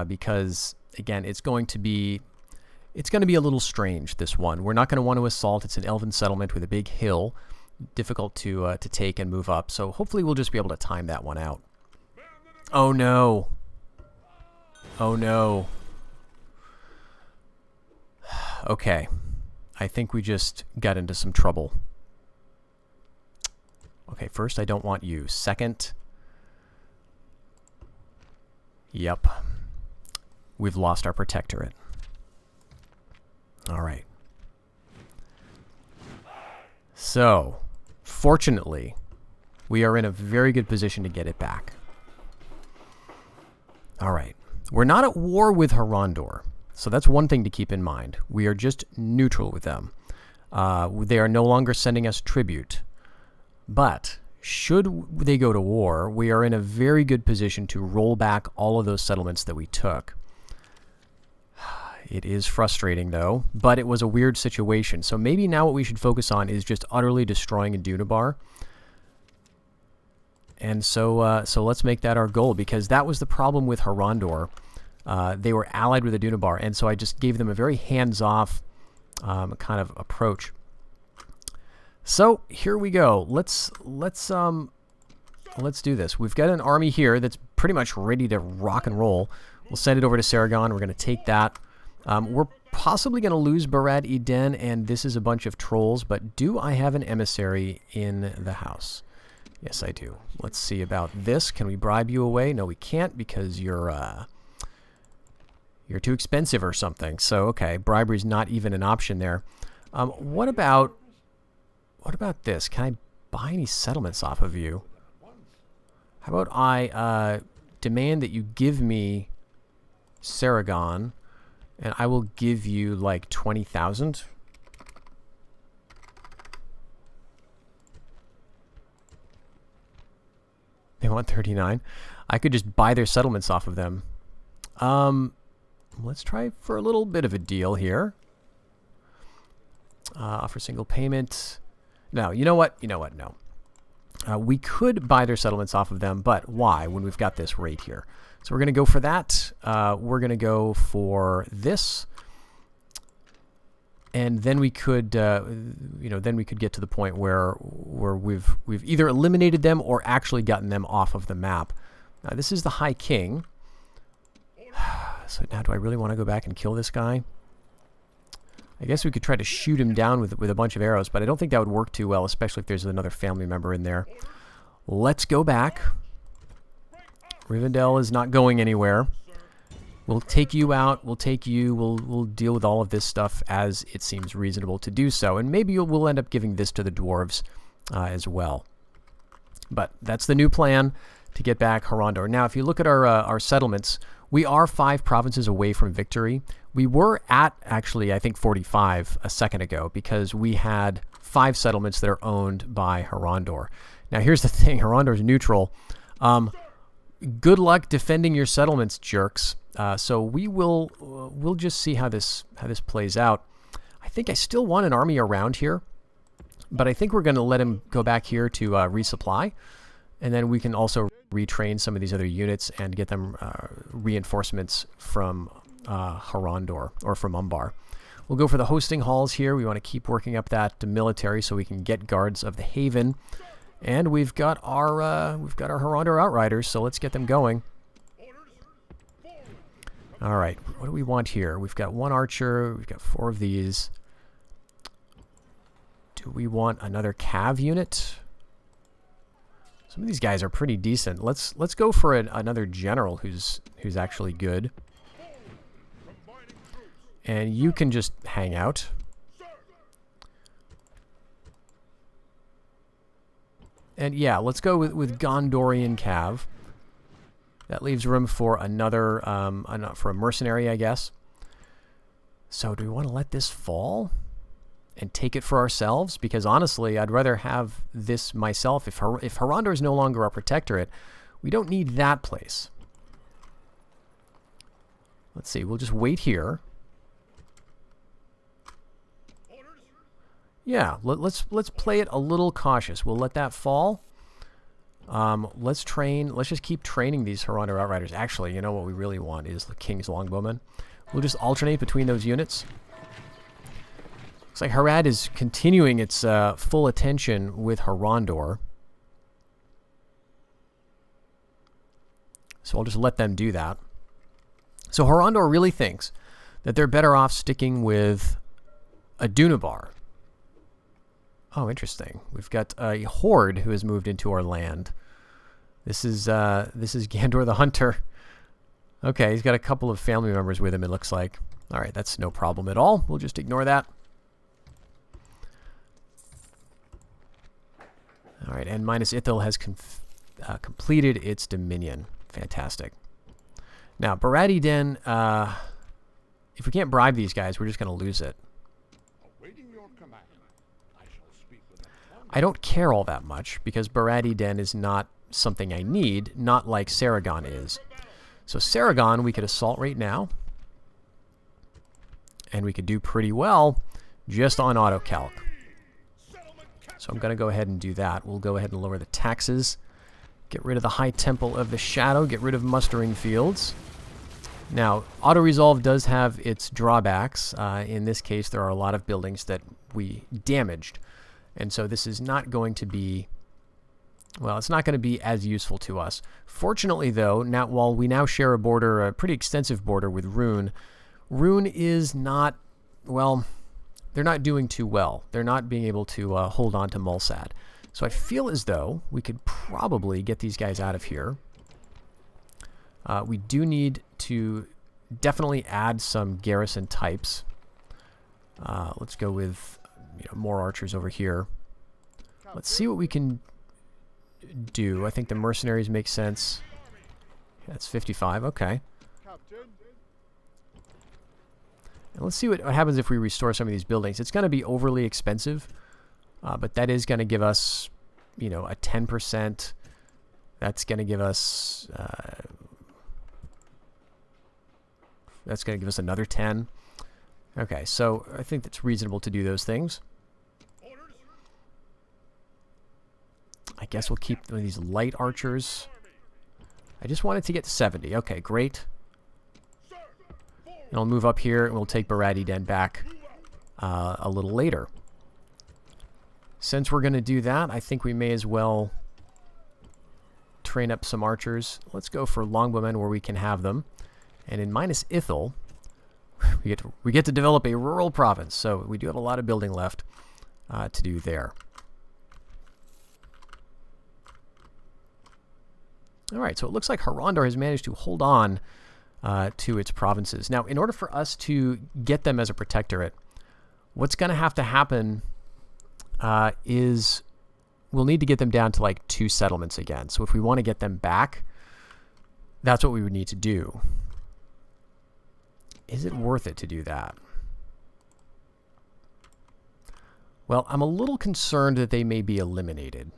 because, again, it's going to be a little strange, this one. We're not going to want to assault. It's an elven settlement with a big hill, difficult to take and move up, so hopefully we'll just be able to time that one out. Oh no. Oh no. Okay. I think we just got into some trouble. Okay, first, I don't want you. Second, yep, we've lost our protectorate. All right. So, fortunately, we are in a very good position to get it back. All right. We're not at war with Harondor. So that's one thing to keep in mind. We are just neutral with them. They are no longer sending us tribute. But should they go to war, we are in a very good position to roll back all of those settlements that we took. It is frustrating, though, but it was a weird situation. So maybe now what we should focus on is just utterly destroying Adunabar. And so let's make that our goal, because that was the problem with Harondor. They were allied with Adunabar, and so I just gave them a very hands-off kind of approach. So here we go. Let's do this. We've got an army here that's pretty much ready to rock and roll. We'll send it over to Saragon. We're going to take that. We're possibly going to lose Barad Eden, and this is a bunch of trolls, but do I have an emissary in the house? Yes, I do. Let's see about this. Can we bribe you away? No, we can't, because you're too expensive or something. So, okay, bribery's not even an option there. What about this? Can I buy any settlements off of you? How about I demand that you give me Saragon, and I will give you like 20,000. want 39. I could just buy their settlements off of them. Let's try for a little bit of a deal here. Offer single payment. No, you know what? You know what? No. We could buy their settlements off of them, but why when we've got this rate here? So we're going to go for that. We're going to go for this. And then we could, then we could get to the point where we've either eliminated them or actually gotten them off of the map. Now, this is the High King. So now do I really want to go back and kill this guy? I guess we could try to shoot him down with a bunch of arrows, but I don't think that would work too well, especially if there's another family member in there. Let's go back. Rivendell is not going anywhere. We'll take you out. We'll take you. We'll deal with all of this stuff as it seems reasonable to do so. And maybe we'll end up giving this to the dwarves as well. But that's the new plan to get back Harondor. Now, if you look at our settlements, we are 5 provinces away from victory. We were at, actually, I think 45 a second ago because we had 5 settlements that are owned by Harondor. Now, here's the thing. Harondor's neutral. Good luck defending your settlements, jerks. So we'll just see how this plays out. I think I still want an army around here, but I think we're going to let him go back here to resupply, and then we can also retrain some of these other units and get them reinforcements from Harondor or from Umbar. We'll go for the hosting halls here. We want to keep working up that military so we can get guards of the haven. And we've got our Harondor Outriders, so let's get them going. All right, what do we want here? We've got 1 archer. We've got 4 of these. Do we want another cav unit? Some of these guys are pretty decent. Let's go for another general who's actually good. And you can just hang out. And yeah, let's go with Gondorian Cav. That leaves room for another, for a mercenary, I guess. So do we want to let this fall and take it for ourselves? Because honestly, I'd rather have this myself. If Harondor is no longer our protectorate, we don't need that place. Let's see, we'll just wait here. Yeah, let's play it a little cautious. We'll let that fall. Let's just keep training these Harondor Outriders. Actually, you know what we really want is the King's Longbowmen. We'll just alternate between those units. Looks like Harad is continuing its full attention with Harondor. So I'll just let them do that. So Harondor really thinks that they're better off sticking with Adunabar. Oh, interesting. We've got a horde who has moved into our land. This is Gandor the Hunter. Okay, he's got a couple of family members with him, it looks like. All right, that's no problem at all. We'll just ignore that. All right, and Minas Ithil has completed its dominion. Fantastic. Now, Barad-eden, if we can't bribe these guys, we're just going to lose it. I don't care all that much because Barad-eden is not something I need, not like Saragon is. So Saragon we could assault right now. And we could do pretty well just on auto-calc. So I'm going to go ahead and do that. We'll go ahead and lower the taxes. Get rid of the High Temple of the Shadow. Get rid of mustering fields. Now, auto-resolve does have its drawbacks. In this case, there are a lot of buildings that we damaged. And so this is not going to be, well, it's not going to be as useful to us. Fortunately, though, while we now share a border, a pretty extensive border with Rune, Rune is not, well, they're not doing too well. They're not being able to hold on to Mulsad. So I feel as though we could probably get these guys out of here. We do need to definitely add some garrison types. Let's go with more archers over here. Let's see what we can do. I think the mercenaries make sense. That's 55. Okay. And let's see what happens if we restore some of these buildings. It's going to be overly expensive, but that is going to give us, a 10% That's going to give us... that's going to give us another 10. Okay, so I think it's reasonable to do those things. I guess we'll keep one of these light archers. I just wanted to get to 70. Okay, great. And I'll move up here, and we'll take Baradi Den back a little later. Since we're going to do that, I think we may as well train up some archers. Let's go for longbowmen where we can have them. And in Minas Ithil, we get to develop a rural province. So we do have a lot of building left to do there. All right, so it looks like Harondor has managed to hold on to its provinces. Now, in order for us to get them as a protectorate, what's going to happen is we'll need to get them down to like 2 settlements again. So if we want to get them back, that's what we would need to do. Is it worth it to do that? Well, I'm a little concerned that they may be eliminated.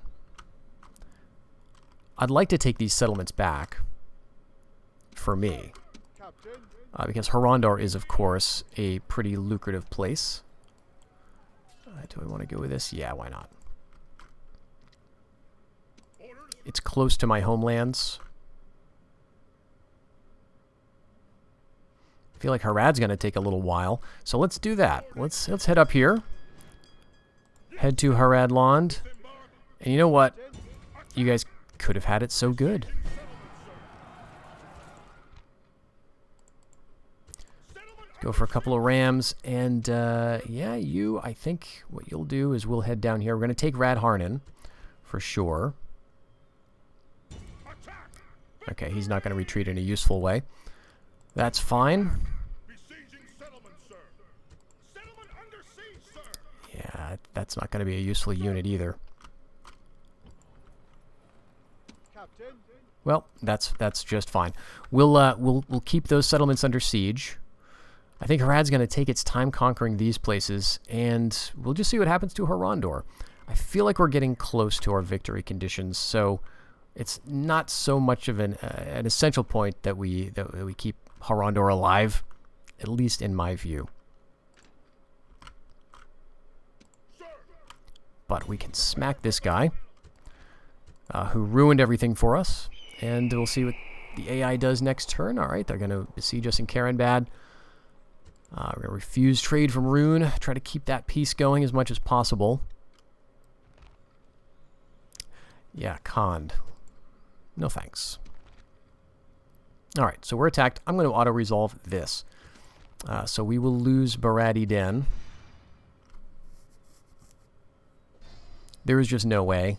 I'd like to take these settlements back for me. Because Harondor is, of course, a pretty lucrative place. Do I want to go with this? Yeah, why not? It's close to my homelands. I feel like Harad's going to take a little while. So let's do that. Let's head up here. Head to Harad Land. And you know what? You guys could have had it so good. Go for a couple of rams, and yeah, I think what you'll do is we'll head down here. We're going to take Radharnan, for sure. Okay, he's not going to retreat in a useful way. That's fine. Yeah, that's not going to be a useful unit either. Well, that's just fine. We'll keep those settlements under siege. I think Harad's going to take its time conquering these places, and we'll just see what happens to Harondor. I feel like we're getting close to our victory conditions, so it's not so much of an essential point that we keep Harondor alive, at least in my view. But we can smack this guy, who ruined everything for us, and we'll see what the AI does next turn. All right, they're going to besiege us in Karenbad. We're going to refuse trade from Rune, try to keep that peace going as much as possible. Yeah, conned. No thanks. Alright, so we're attacked. I'm going to auto-resolve this. So we will lose Baradi Den. There is just no way.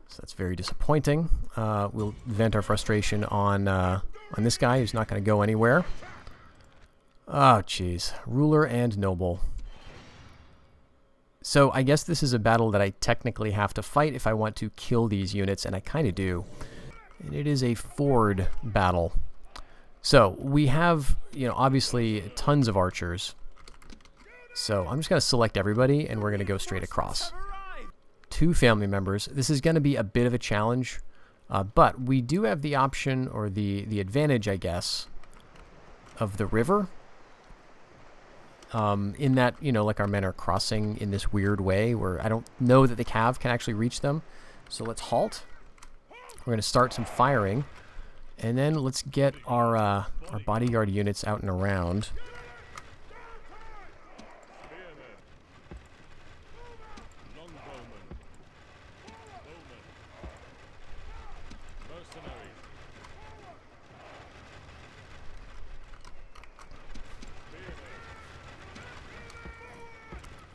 So that's very disappointing. We'll vent our frustration on this guy who's not going to go anywhere. Oh, jeez. Ruler and noble. So I guess this is a battle that I technically have to fight if I want to kill these units, and I kind of do. And it is a ford battle. So we have, obviously tons of archers. So I'm just going to select everybody, and we're going to go straight across. 2 family members. This is going to be a bit of a challenge, but we do have the option, or the advantage, I guess, of the river. In that, like our men are crossing in this weird way where I don't know that the cav can actually reach them. So let's halt. We're going to start some firing, and then let's get our bodyguard units out and around.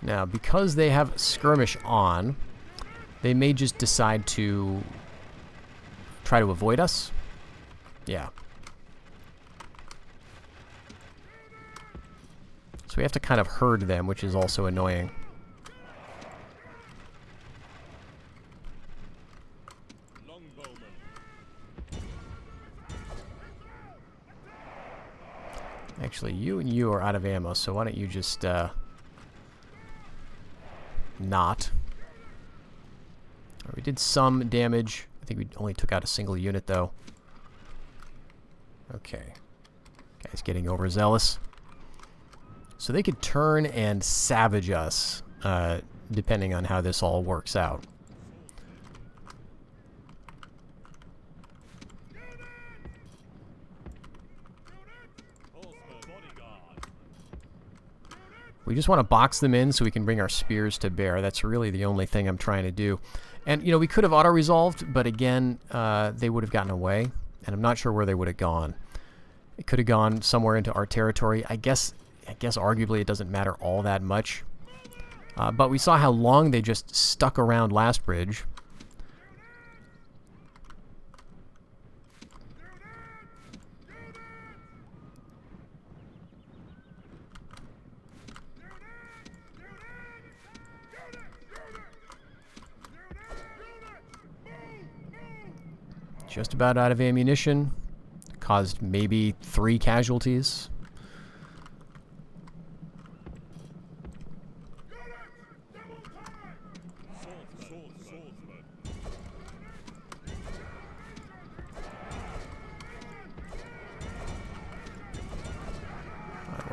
Now, because they have skirmish on, they may just decide to try to avoid us. Yeah. So we have to kind of herd them, which is also annoying. Actually, you and you are out of ammo, so why don't you just not. We did some damage. I think we only took out a single unit, though. Okay. Guy's getting overzealous. So they could turn and savage us, depending on how this all works out. We just want to box them in so we can bring our spears to bear. That's really the only thing I'm trying to do. And, you know, we could have auto-resolved, but again, they would have gotten away, and I'm not sure where they would have gone. It could have gone somewhere into our territory. I guess arguably it doesn't matter all that much. But we saw how long they just stuck around Last Bridge. Just about out of ammunition. Caused maybe 3 casualties.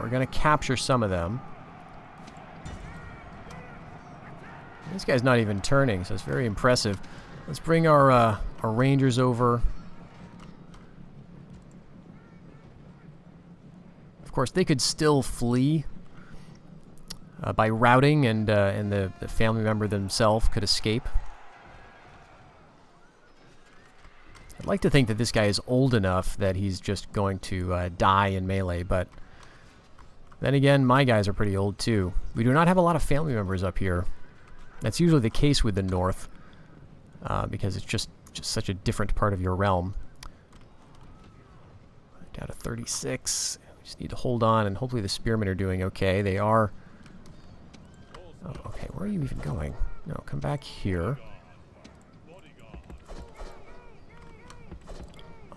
We're going to capture some of them. This guy's not even turning, so it's very impressive. Let's bring our rangers over. Of course, they could still flee by routing, and the family member themselves could escape. I'd like to think that this guy is old enough that he's just going to die in melee, but then again, my guys are pretty old too. We do not have a lot of family members up here. That's usually the case with the North, because it's just such a different part of your realm. Down to 36. We just need to hold on, and hopefully the spearmen are doing okay. They are. Oh, okay, where are you even going? No, come back here.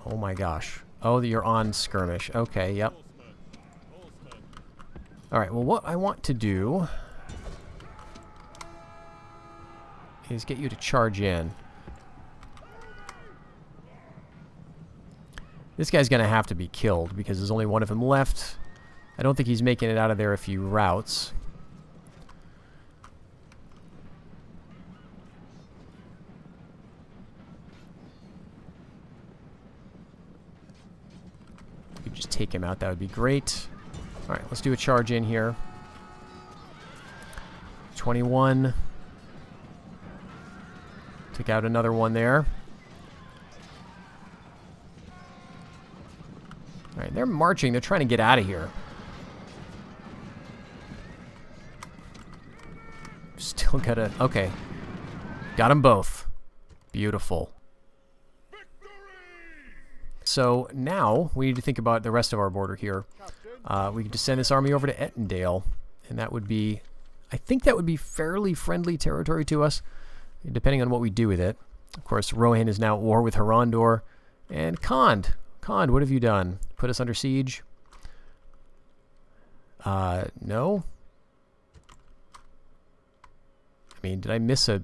Oh my gosh. Oh, you're on skirmish. Okay, yep. Alright, well, what I want to do is get you to charge in. This guy's going to have to be killed because there's only one of him left. I don't think he's making it out of there if he routes. If you could just take him out, that would be great. Alright, let's do a charge in here. 21. Took out another one there. Alright, they're marching. They're trying to get out of here. Still gotta... Okay. Got them both. Beautiful. So now we need to think about the rest of our border here. We can just send this army over to Ettendale, and that would be... I think that would be fairly friendly territory to us, depending on what we do with it. Of course, Rohan is now at war with Harondor. And Khand. Khand, what have you done? Put us under siege? No? I mean, did I miss a...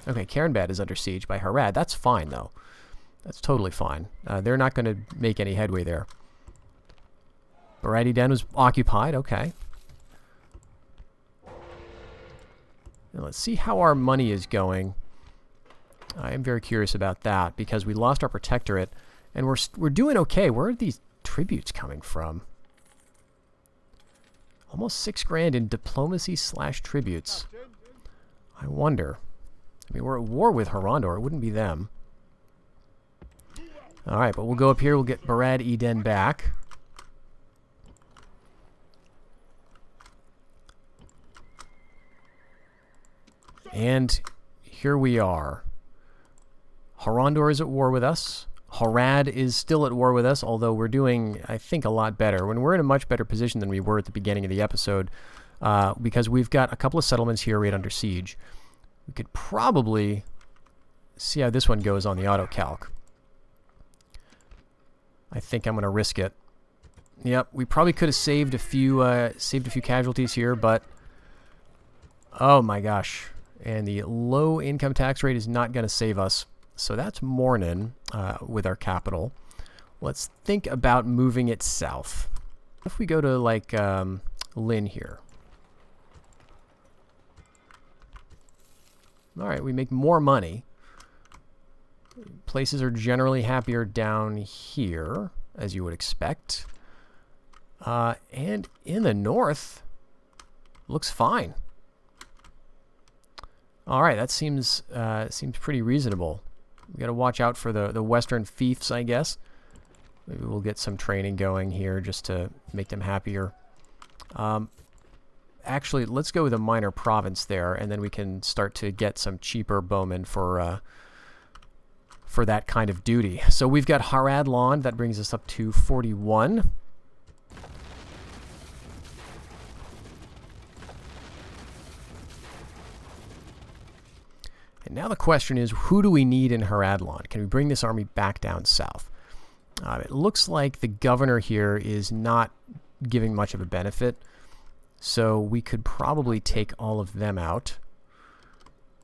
Okay, Cairnbad is under siege by Harad. That's fine, though. That's totally fine. They're not going to make any headway there. Baradi Den was occupied. Okay. Now let's see how our money is going. I am very curious about that because we lost our protectorate, and we're doing okay. Where are these tributes coming from? Almost 6 grand in diplomacy / tributes. I wonder. I mean, we're at war with Harondor. It wouldn't be them. Alright, but we'll go up here. We'll get Barad Eden back. And here we are. Harondor is at war with us. Harad is still at war with us, although we're doing, I think, a lot better. When we're in a much better position than we were at the beginning of the episode, because we've got a couple of settlements here right under siege. We could probably see how this one goes on the autocalc. I think I'm going to risk it. Yep, we probably could have saved a few casualties here, but oh my gosh. And the low income tax rate is not going to save us. So that's morning with our capital. Let's think about moving it south. If we go to like Lynn here. All right, we make more money. Places are generally happier down here, as you would expect. And in the north, looks fine. All right, that seems pretty reasonable. We got to watch out for the western fiefs, I guess. Maybe we'll get some training going here just to make them happier. Actually, let's go with a minor province there, and then we can start to get some cheaper bowmen for that kind of duty. So we've got Harad Lawn. That brings us up to 41. And now the question is, who do we need in Haradlon? Can we bring this army back down south? It looks like the governor here is not giving much of a benefit, so we could probably take all of them out.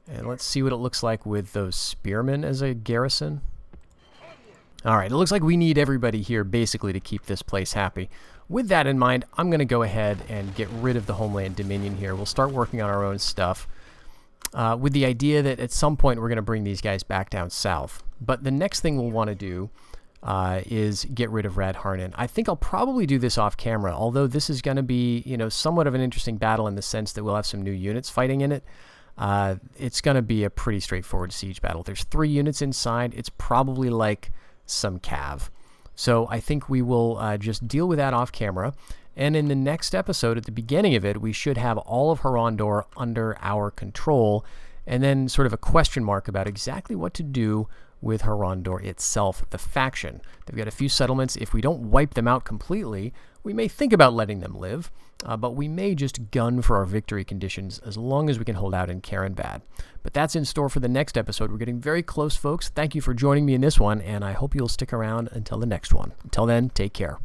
And let's see what it looks like with those spearmen as a garrison. All right, it looks like we need everybody here basically to keep this place happy. With that in mind, I'm going to go ahead and get rid of the Homeland Dominion here. We'll start working on our own stuff. With the idea that at some point we're going to bring these guys back down south. But the next thing we'll want to do is get rid of Radharnan. I think I'll probably do this off camera, although this is going to be, you know, somewhat of an interesting battle in the sense that we'll have some new units fighting in it. It's going to be a pretty straightforward siege battle. There's 3 units inside. It's probably like some cav. So I think we will just deal with that off camera. And in the next episode, at the beginning of it, we should have all of Harondor under our control, and then sort of a question mark about exactly what to do with Harondor itself, the faction. They've got a few settlements. If we don't wipe them out completely, we may think about letting them live, but we may just gun for our victory conditions as long as we can hold out in Karenbad. But that's in store for the next episode. We're getting very close, folks. Thank you for joining me in this one, and I hope you'll stick around until the next one. Until then, take care.